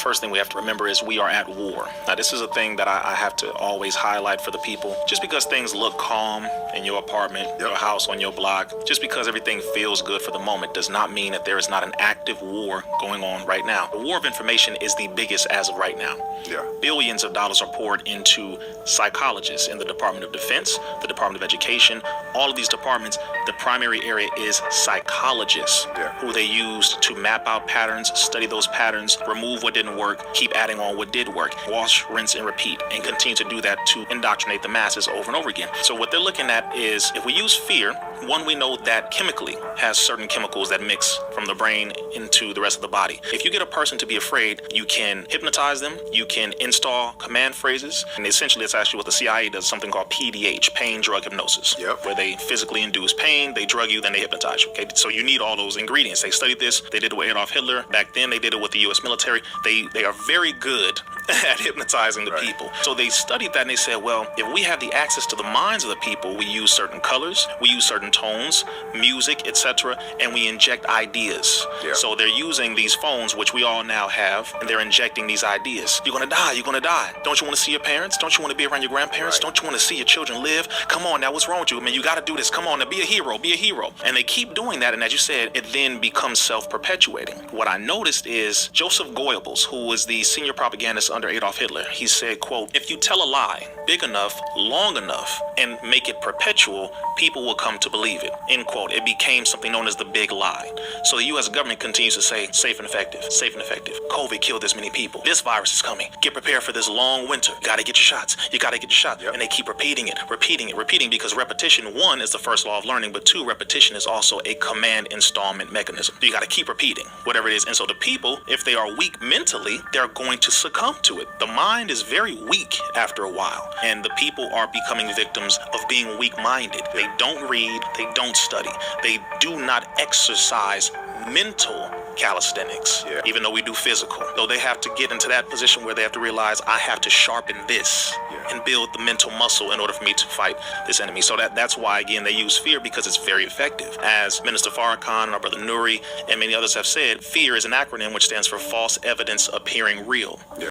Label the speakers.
Speaker 1: First thing we have to remember is we are at war. Now, this is a thing that I have to always highlight for the people. Just because things look calm in your apartment, your house, on your block, just because everything feels good for the moment does not mean that there is not an active war going on right now. The war of information is the biggest as of right now. Billions of dollars are poured into psychologists in the Department of Defense, the Department of Education, all of these departments. The primary area is psychologists who they use to map out patterns, study those patterns, remove what didn't work, keep adding on what did work, wash, rinse, and repeat, and continue to do that to indoctrinate the masses over and over again. So what they're looking at is, if we use fear, one, we know that chemically has certain chemicals that mix from the brain into the rest of the body. If you get a person to be afraid, you can hypnotize them, you can install command phrases, and essentially it's actually what the CIA does, something called PDH, pain drug hypnosis, where they physically induce pain, they drug you, then they hypnotize you. Okay, so you need all those ingredients. They studied this, they did it with Adolf Hitler. Back then they did it with the US military. They are very good at hypnotizing the people. So they studied that and they said, well, if we have the access to the minds of the people, we use certain colors, we use certain tones, music, etc., and we inject ideas. So they're using these phones, which we all now have, and they're injecting these ideas. You're gonna die, you're gonna die. Don't you want to see your parents? Don't you want to be around your grandparents? Don't you want to see your children live? Come on now, what's wrong with you? I mean, you got to do this. Come on now, be a hero, be a hero. And they keep doing that, and as you said, it then becomes self-perpetuating. What I noticed is Joseph Goebbels, who was the senior propagandist under Adolf Hitler, he said, quote, if you tell a lie big enough, long enough, and make it perpetual, people will come to believe it, end quote. It became something known as the big lie. So the U.S. government continues to say, safe and effective, safe and effective. COVID killed this many people. This virus is coming. Get prepared for this long winter. You got to get your shots. You got to get your shot. And they keep repeating it, because repetition, one, is the first law of learning, but two, repetition is also a command installment mechanism. You got to keep repeating whatever it is. And so the people, if they are weak mentally, they're going to succumb to it. The mind is very weak after a while, and the people are becoming victims of being weak-minded. They don't read, they don't study, they do not exercise mental calisthenics, even though we do physical. So they have to get into that position where they have to realize, I have to sharpen this and build the mental muscle in order for me to fight this enemy. So that's why, again, they use fear, because it's very effective. As Minister Farrakhan and our brother Nuri and many others have said, fear is an acronym which stands for false evidence appearing real.